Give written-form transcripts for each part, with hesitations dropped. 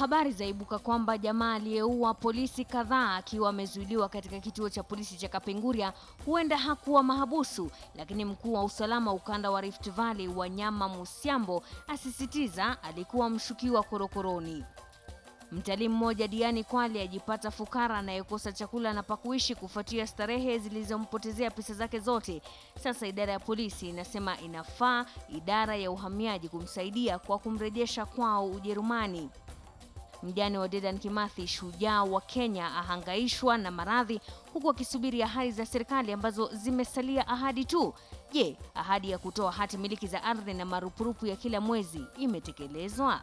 Habari zaibuka kwamba jamaa aliyeua polisi kadhaa akiwa amezuiliwa katika kituo cha polisi cha Kapenguria huenda hakuwa mahabusu, lakini mkuu wa usalama ukanda wa Rift Valley Wanyama Musiambo asisitiza alikuwa mshukiwa korokoroni. Mtalii mmoja Diani Kwale ajipata fukara anayekosa chakula na pakuishi kufuatia starehe zilizompotezea pesa zake zote. Sasa idara ya polisi inasema inafaa idara ya uhamiaji kumsaidia kwa kumrejesha kwao Ujerumani. Mjane wa Dedan Kimathi, shujaa wa Kenya, ahangaishwa na maradhi huku akisubiri ahadi za serikali ambazo zimesalia ahadi tu. Je, ahadi ya kutoa hati miliki za ardhi na marupurupu ya kila mwezi imetekelezwa?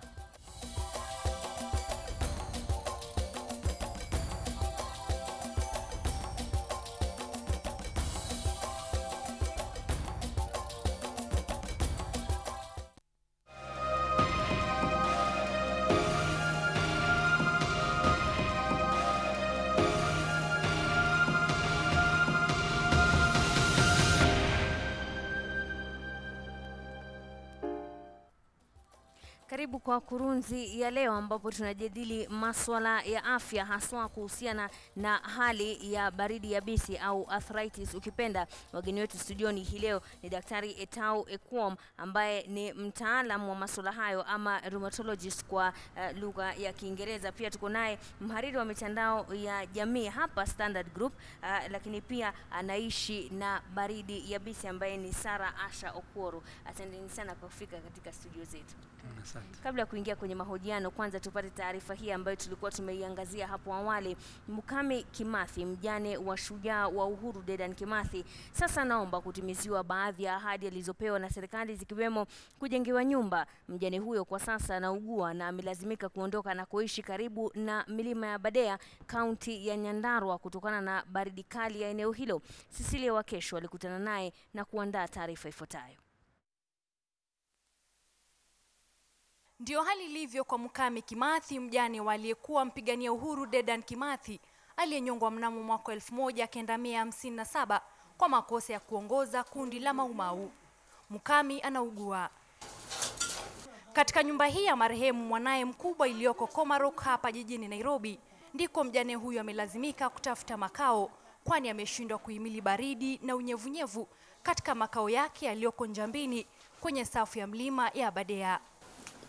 Karibu kwa kurunzi ya leo ambapo tunajadili masuala ya afya haswa kuhusiana na hali ya baridi yabisi au arthritis ukipenda. Wageni wetu studioni hii leo ni Daktari Etau Ekwom ambaye ni mtaalamu wa masuala hayo ama rheumatologist kwa lugha ya Kiingereza. Pia tuko naye mhariri wa mitandao ya jamii hapa Standard Group, lakini pia anaishi na baridi yabisi ambaye ni Sarah Asha Okworo. Asanteni sana kwa kufika katika studio zetu. Kabla ya kuingia kwenye mahojiano, kwanza tupate taarifa hii ambayo tulikuwa tumeiangazia hapo awali. Mukami Kimathi, mjane wa shujaa wa uhuru Dedan Kimathi, sasa naomba kutimiziwa baadhi ya ahadi alizopewa na serikali zikiwemo kujengewa nyumba. Mjane huyo kwa sasa anaugua na amelazimika kuondoka na kuishi karibu na milima ya Aberdare, kaunti ya Nyandarua kutokana na baridi kali ya eneo hilo. Cecilia Wakesho alikutana naye na kuandaa taarifa ifuatayo. Ndio hali ilivyo kwa Mukami Kimathi, mjane waliyekuwa mpigania uhuru Dedan Kimathi aliyenyongwa mnamo mwaka 1957 kwa makosa ya kuongoza kundi la Mau Mau. Mukami anaugua. Katika nyumba hii ya marehemu mwanae mkubwa iliyoko Komarok hapa jijini Nairobi, ndiko mjane huyu amelazimika kutafuta makao kwani ameshindwa kuhimili baridi na unyevunyevu katika makao yake yaliyoko Njambini kwenye safu ya mlima ya Aberdare.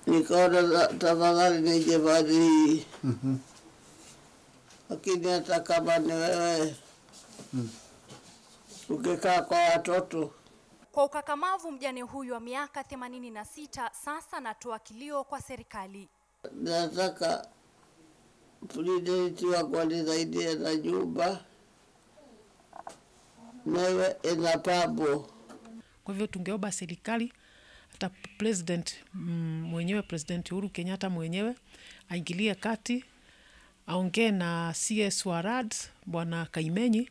Nikaona tafadhali nije bali lakini hata kama ni wewe ukikaa kwa watoto. Kwa ukakamavu mjane huyu wa miaka 86 sasa anatoa kilio kwa serikali. Nataka president wa nisaidie na nyumba nawe ina pabo. Kwa hivyo tungeomba serikali hata president mwenyewe, President Uhuru Kenyatta mwenyewe aingilie kati, aongee na CS wa RADS Bwana Kaimenyi,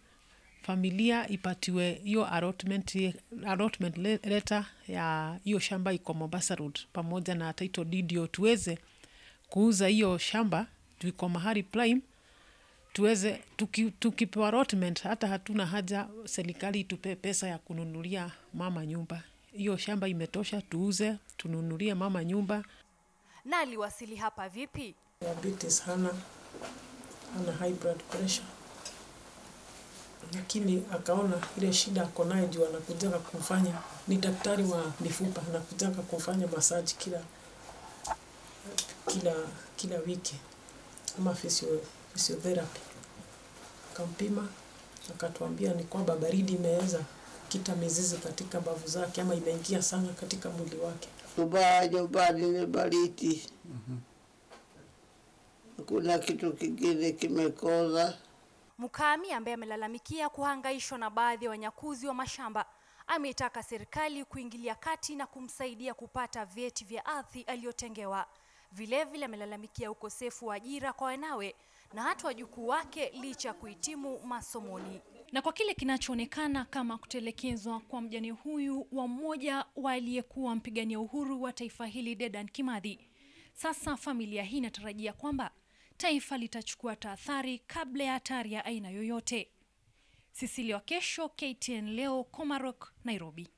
familia ipatiwe hiyo allotment letter ya hiyo shamba iko Mombasa Road pamoja na title deed tuweze kuuza hiyo shamba tuko mahali prime, tuweze tukipewa allotment hata hatuna haja serikali tupe pesa ya kununulia mama nyumba. Hiyo shamba imetosha, tuuze tununulie mama nyumba. Na aliwasili hapa vipi? Diabetes hana high blood pressure, lakini akaona ile shida ako nayo juu anakuja kufanya, ni daktari wa mifupa, anakuja kufanya massage kila wiki ama physiotherapy. Kampima akatuambia ni kwamba baridi imeweza kita mizizi katika bavu zake ama imeingia sana katika mwili wake. Kubaya nyumbani ni baridi. Kuna kitu kingine kimekoza. Mukami ambaye amelalamikia kuhangaishwa na baadhi ya wanyakuzi wa mashamba ametaka serikali kuingilia kati na kumsaidia kupata vyeti vya ardhi aliyotengewa. Vilevile amelalamikia ukosefu wa ajira kwa wanawe na hata wajukuu wake licha kuhitimu masomoni. Na kwa kile kinachoonekana kama kutelekezwa kwa mjane huyu wa mmoja waliyekuwa mpigania uhuru wa taifa hili Dedan Kimathi, sasa familia hii inatarajia kwamba taifa litachukua tahadhari kabla ya hatari ya aina yoyote. Cecilia Wakesho, KTN leo, Komarok, Nairobi.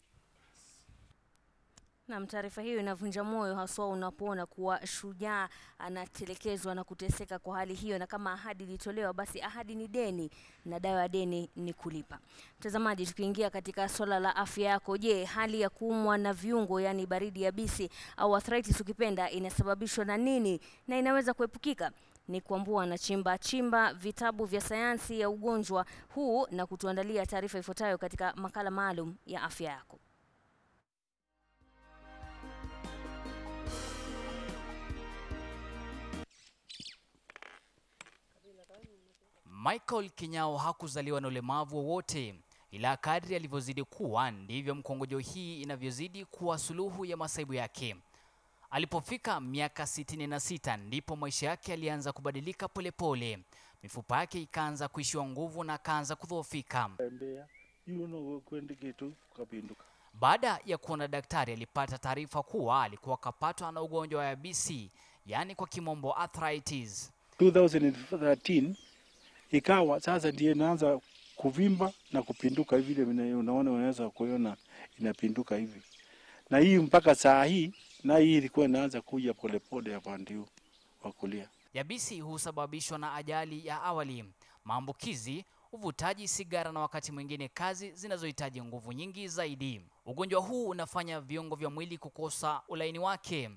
Na taarifa hiyo inavunja moyo haswa unapoona kuwa shujaa anatelekezwa na kuteseka kwa hali hiyo, na kama ahadi ilitolewa basi ahadi ni deni na dawa ya deni ni kulipa. Mtazamaji, tukiingia katika swala la afya yako, je, hali ya kuumwa na viungo yani baridi yabisi au arthritis ukipenda inasababishwa na nini na inaweza kuepukika? Ni kuambua na chimba vitabu vya sayansi ya ugonjwa huu na kutuandalia taarifa ifuatayo katika makala maalum ya afya yako. Michael Kinyao hakuzaliwa na ulemavu wowote, ila kadri alivyozidi kuwa ndivyo mkongojo hii inavyozidi kuwa suluhu ya masaibu yake. Alipofika miaka 66 ndipo maisha yake yalianza kubadilika polepole. Mifupa yake ikaanza kuishiwa nguvu na akaanza kudhoofika. Baada ya kuona daktari alipata taarifa kuwa alikuwa kapatwa na ugonjwa wa yabisi, yani kwa kimombo arthritis. 2013 ikawa sasa ndiye inaanza kuvimba na kupinduka hivi, vile unaona, unaweza kuona inapinduka hivi. Na hii mpaka saa hii, na hii ilikuwa inaanza kuja polepole hapa ndio wa kulia. Yabisi husababishwa na ajali ya awali, maambukizi, uvutaji sigara na wakati mwingine kazi zinazohitaji nguvu nyingi zaidi. Ugonjwa huu unafanya viungo vya mwili kukosa ulaini wake.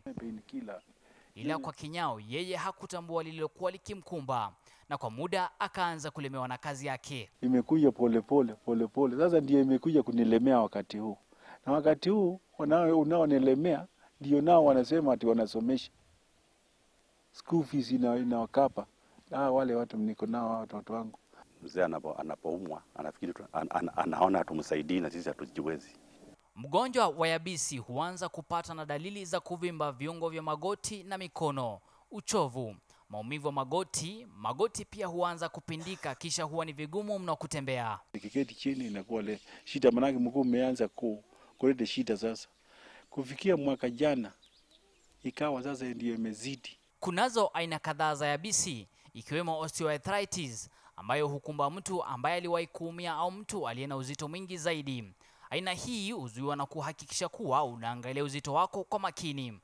Ila kwa Kinyao, yeye hakutambua lililokuwa likimkumba, na kwa muda akaanza kulemewa na kazi yake. Imekuja polepole. Sasa ndiye imekuja kunilemea wakati huu. Na wakati huu unaonilemea ndio nao wanasema ati wanasomesha. School fees inawakapa. Wale watu niko nao watoto wangu. Mzee anapoumwa anafikiri anaona tumsaidie na sisi hatujiwezi. Mgonjwa wa yabisi huanza kupata na dalili za kuvimba viungo vya magoti na mikono, uchovu, maumivu ya magoti pia huanza kupindika, kisha huwa ni vigumu mno kutembea. Nikiketi chini inakuwa le shida, manake mguu umeanza kuleta shida sasa. Kufikia mwaka jana ikawa sasa ndio imezidi. Kunazo aina kadhaa za yabisi ikiwemo osteoarthritis ambayo hukumba mtu ambaye aliwahi kuumia au mtu aliye na uzito mwingi zaidi. Aina hii huzuiwa na kuhakikisha kuwa unaangalia uzito wako kwa makini.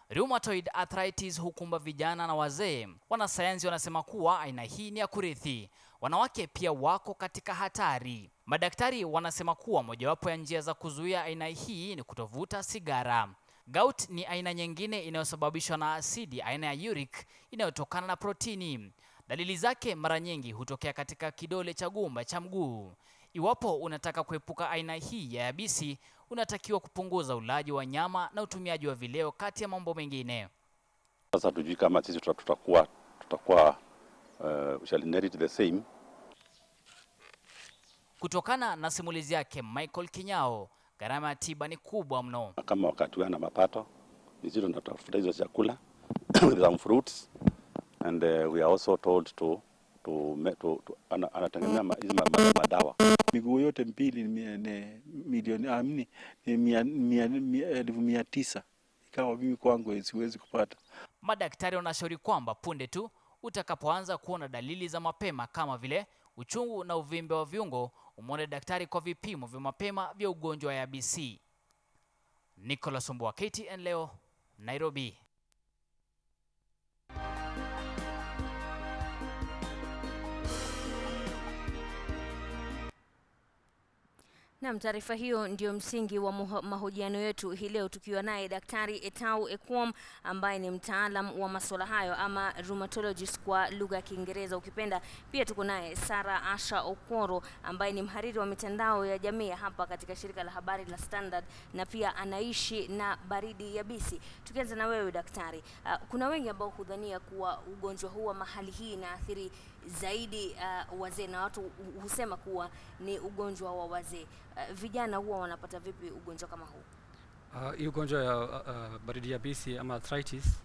Rheumatoid arthritis hukumba vijana na wazee. Wanasayansi wanasema kuwa aina hii ni ya kurithi. Wanawake pia wako katika hatari. Madaktari wanasema kuwa mojawapo ya njia za kuzuia aina hii ni kutovuta sigara. Gout ni aina nyingine inayosababishwa na asidi aina ya uric inayotokana na protini. Dalili zake mara nyingi hutokea katika kidole cha gumba cha mguu. Iwapo unataka kuepuka aina hii ya yabisi, unatakiwa kupunguza ulaji wa nyama na utumiaji wa vileo kati ya mambo mengine. Sasa tujui kama sisi tutakuwa shall inherit the same. Kutokana na simulizi yake Michael Kinyao, gharama ya tiba ni kubwa mno. Kama wakati wana mapato, sisi tunatafuta hizo chakula with some fruits, and we are also told to anatengeneza hizo madawa. Miguu yote mbili milioni 900. Ikawa mimi kwangu siwezi kupata. Madaktari wanashauri kwamba punde tu utakapoanza kuona dalili za mapema kama vile uchungu na uvimbe wa viungo, umwone daktari kwa vipimo vya mapema vya ugonjwa wa yabisi. Nicholas Mbwa, KTN leo, Nairobi. Na taarifa hiyo ndio msingi wa mahojiano yetu hii leo, tukiwa naye Daktari Etau Ekwom ambaye ni mtaalam wa masuala hayo ama rheumatologist kwa lugha ya Kiingereza ukipenda. Pia tuko naye Sarah Asha Okoro ambaye ni mhariri wa mitandao ya jamii hapa katika shirika la habari la Standard na pia anaishi na baridi yabisi. Tukianza na wewe daktari, kuna wengi ambao hudhania kuwa ugonjwa huu wa mahali hii inaathiri zaidi wazee na watu husema kuwa ni ugonjwa wa wazee. Vijana huwa wanapata vipi ugonjwa kama huu? Hii ugonjwa ya baridi yabisi ama arthritis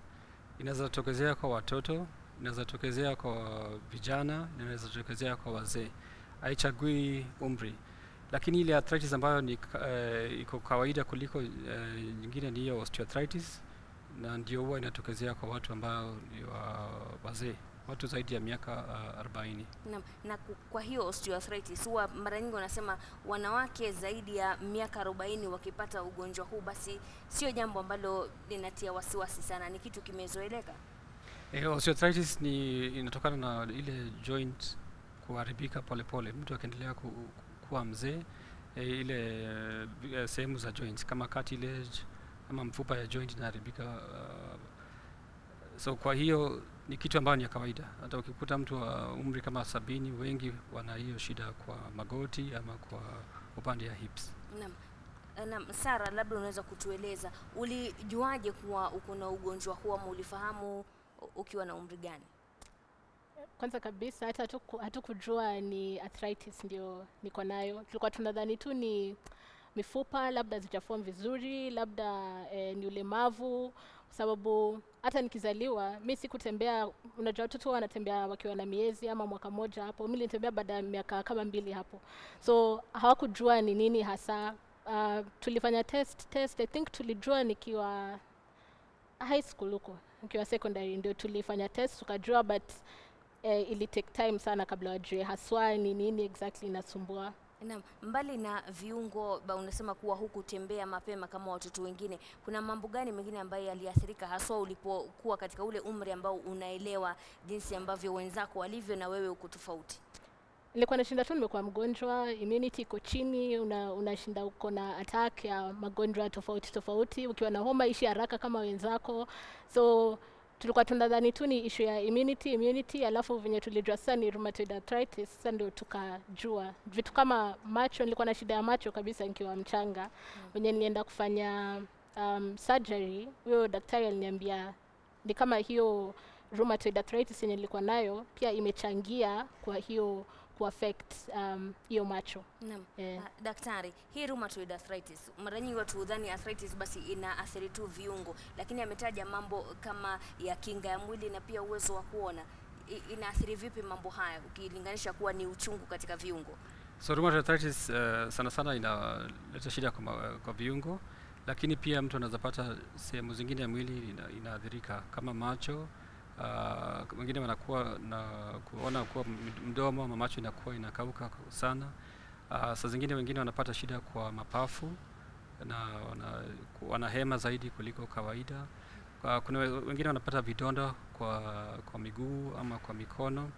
inaweza tokezea kwa watoto, inaweza tokezea kwa vijana, inaweza tokezea kwa wazee. Haichagui umri. Lakini ile arthritis ambayo ni iko kawaida kuliko nyingine ni hiyo osteoarthritis, na ndio huwa inatokezea kwa watu ambao ni wazee, watu zaidi ya miaka 40. Na kwa hiyo osteoarthritis huwa mara nyingi wanasema wanawake zaidi ya miaka 40 wakipata ugonjwa huu basi sio jambo ambalo linatia wasiwasi sana, ni kitu kimezoeleka. Osteoarthritis inatokana na ile joint kuharibika polepole. Mtu akiendelea kuwa mzee, ile sehemu za joints kama cartilage ama mfupa ya joint inaharibika. So kwa hiyo ni kitu ambayo ni ya kawaida. Hata ukikuta mtu wa umri kama 70, wengi wana hiyo shida kwa magoti ama kwa upande ya hips. Naam, Sara, labda unaweza kutueleza ulijuaje kuwa uko na ugonjwa huu ama ulifahamu ukiwa na umri gani? Kwanza kabisa hata hatukujua ni arthritis ndio niko nayo. Tulikuwa tunadhani tu ni mifupa labda zijaform vizuri, labda ni ulemavu, sababu hata nikizaliwa mimi sikutembea. Unajua watoto wanatembea wakiwa na miezi ama mwaka moja hapo, mimi nilitembea baada ya miaka kama 2 hapo. So hawakujua ni nini hasa. Tulifanya test I think tulijua nikiwa high school huko, nikiwa secondary ndio tulifanya test tukajua, but ili take time sana kabla wajue haswa ni nini exactly inasumbua. Naam, mbali na viungo unasema kuwa huku tembea mapema kama watoto wengine, kuna mambo gani mengine ambayo yaliathirika haswa ulipokuwa katika ule umri ambao unaelewa jinsi ambavyo wenzako walivyo na wewe uko tofauti? Nilikuwa nashinda tu nimekuwa mgonjwa, immunity iko chini, unashinda uko na attack ya magonjwa tofauti, ukiwa na homa ishi haraka kama wenzako. So tulikuwa tunadhani tu ni issue ya immunity, alafu venye tulijua sasa ni rheumatoid arthritis, sasa ndio tukajua vitu kama macho. Nilikuwa na shida ya macho kabisa nikiwa mchanga. Venye nilienda kufanya surgery, huyo daktari aliniambia ni kama hiyo rheumatoid arthritis yenye nilikuwa nayo pia imechangia kwa hiyo kuaffect hiyo macho. Naam. Daktari, hii rheumatoid arthritis, mara nyingi watu hudhani arthritis basi inaathiri tu viungo, lakini ametaja mambo kama ya kinga ya mwili na pia uwezo wa kuona. Inaathiri vipi mambo haya ukilinganisha kuwa ni uchungu katika viungo? So rheumatoid arthritis sana sana inaleta shida kwa viungo, lakini pia mtu anaweza pata sehemu zingine ya mwili inaathirika kama macho. Wengine wanakuwa na kuona kwa mdomo ama macho inakuwa inakauka sana. Saa zingine wengine wanapata shida kwa mapafu na wanahema zaidi kuliko kawaida. Kuna wengine wanapata vidonda kwa miguu ama kwa mikono.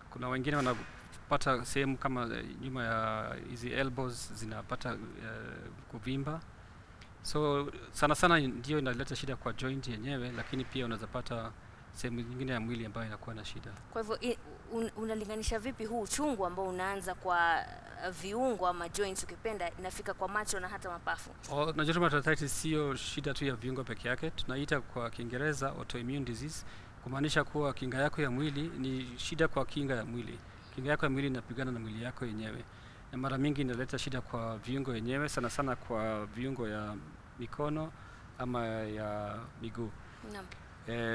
Kuna wengine wanapata sehemu kama nyuma ya hizi elbows zinapata kuvimba. So sana sana ndio inaleta shida kwa joint yenyewe, lakini pia unaweza pata sehemu nyingine ya mwili ambayo inakuwa na shida. Kwa hivyo unalinganisha vipi huu uchungu ambao unaanza kwa viungo ama joints ukipenda inafika kwa macho na hata mapafu? Najua rheumatoid arthritis sio shida tu ya viungo peke yake. Tunaita kwa Kiingereza autoimmune disease, kumaanisha kuwa kinga yako ya mwili ni shida kwa kinga ya mwili. Kinga yako ya mwili inapigana na mwili yako yenyewe. Na mara mingi inaleta shida kwa viungo yenyewe, sana sana kwa viungo ya mikono ama ya miguu. Naam.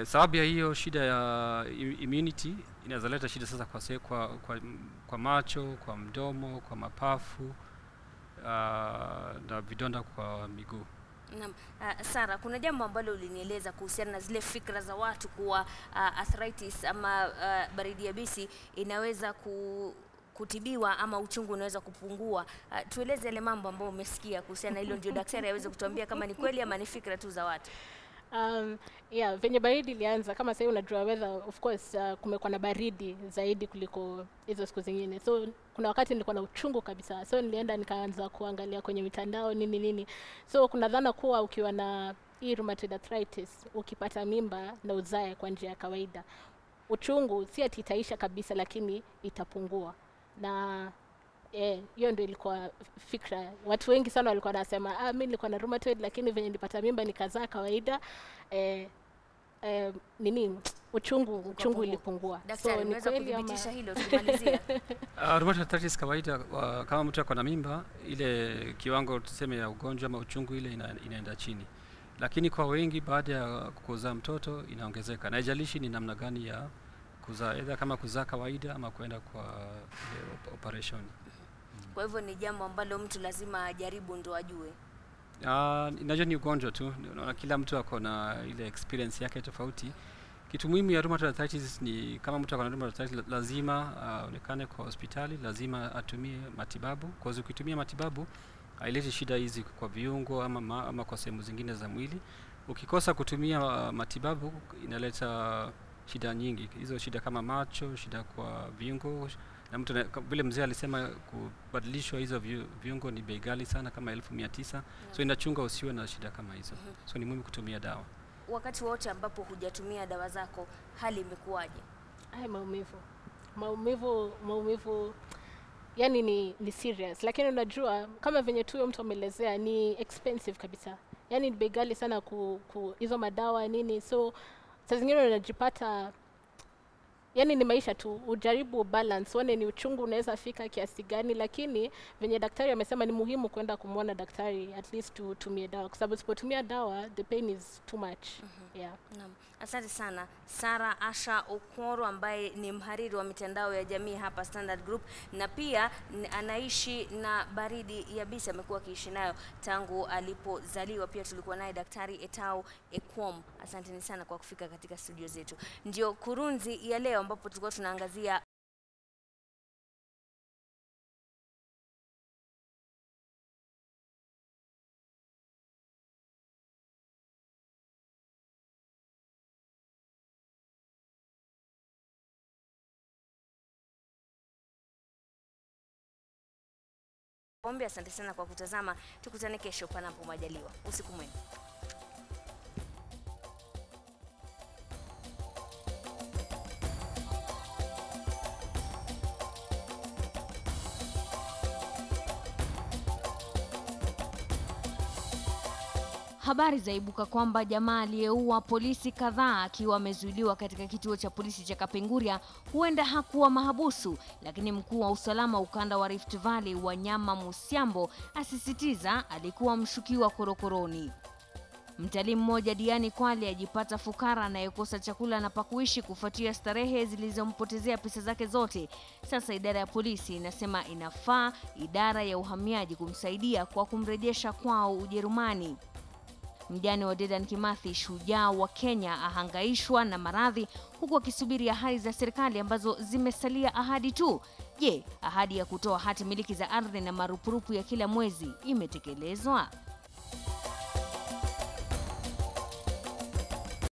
Sababu ya hiyo shida ya immunity inaweza leta shida sasa kwa macho, kwa mdomo, kwa mapafu na vidonda kwa miguu. Naam. Sara, kuna jambo ambalo ulinieleza kuhusiana na zile fikra za watu kuwa arthritis ama baridi yabisi inaweza kutibiwa ama uchungu unaweza kupungua. Tueleze yale mambo ambayo umesikia kuhusiana na hilo, ndio daktari aweze kutuambia kama ni kweli ama ni fikra tu za watu. Venye baridi ilianza, kama sasa unajua weather, of course kumekuwa na baridi zaidi kuliko hizo siku zingine. So kuna wakati nilikuwa na uchungu kabisa. So nilienda nikaanza kuangalia kwenye mitandao nini. So kuna dhana kuwa ukiwa na hii rheumatoid arthritis ukipata mimba na uzae kwa njia ya kawaida, uchungu si ati itaisha kabisa, lakini itapungua. Na hiyo ndio ilikuwa fikra. Watu wengi sana walikuwa wanasema mimi nilikuwa na rheumatoid lakini venye nilipata mimba nikazaa kawaida, uchungu ilipungua. Daktari, unaweza kudhibitisha hilo tukimalizia? Rheumatoid arthritis kawaida, kama mtu ako na mimba, ile kiwango tuseme ya ugonjwa ama uchungu ile inaenda chini. Lakini kwa wengi baada ya kuzaa mtoto inaongezeka. Na haijalishi ni namna gani ya kuzaa, either kama kuzaa kawaida ama kwenda kwa operation. Kwa hivyo ni jambo ambalo mtu lazima ajaribu ndo ajue. Inajua ni ugonjwa tu. Kila mtu ako na ile experience yake tofauti. Kitu muhimu ya rheumatoid arthritis ni kama mtu akona rheumatoid arthritis lazima aonekane kwa hospitali, lazima atumie matibabu. Kwa sababu ukitumia matibabu haileti shida hizi kwa viungo ama kwa sehemu zingine za mwili. Ukikosa kutumia matibabu inaleta shida nyingi. Hizo shida kama macho, shida kwa viungo, na mtu vile mzee alisema kubadilishwa hizo viungo ni bei ghali sana kama 1900. So inachunga usiwe na shida kama hizo. So ni muhimu kutumia dawa. Wakati wote ambapo hujatumia dawa zako, hali imekuwaje? Maumivu yani ni serious, lakini unajua kama venye tu mtu ameelezea ni expensive kabisa. Yani ni bei ghali sana hizo madawa nini, so saa zingine unajipata yani ni maisha tu, ujaribu balance, uone ni uchungu unaweza fika kiasi gani, lakini venye daktari amesema ni muhimu kwenda kumwona daktari at least tutumie dawa, kwa sababu usipotumia dawa the pain is too much. Yeah. Naam. Asante sana Sarah Asha Okoro ambaye ni mhariri wa mitandao ya jamii hapa Standard Group, na pia anaishi na baridi yabisi, amekuwa akiishi nayo tangu alipozaliwa. Pia tulikuwa naye Daktari Etau Ekwom. Asanteni sana kwa kufika katika studio zetu. Ndio kurunzi ya leo ambapo tulikuwa tunaangazia Ombi. Asante sana kwa kutazama. Tukutane kesho panapo majaliwa. Usiku mwema. Habari zaibuka kwamba jamaa aliyeua polisi kadhaa akiwa amezuiliwa katika kituo cha polisi cha Kapenguria huenda hakuwa mahabusu, lakini mkuu wa usalama ukanda wa Rift Valley Wanyama Musiambo asisitiza alikuwa mshukiwa korokoroni. Mtalii mmoja Diani Kwale ajipata fukara anayekosa chakula na pakuishi kufuatia starehe zilizompotezea pesa zake zote. Sasa idara ya polisi inasema inafaa idara ya uhamiaji kumsaidia kwa kumrejesha kwao Ujerumani. Mjane wa Dedan Kimathi, shujaa wa Kenya, ahangaishwa na maradhi huku akisubiri ahadi za serikali ambazo zimesalia ahadi tu. Je, ahadi ya kutoa hati miliki za ardhi na marupurupu ya kila mwezi imetekelezwa?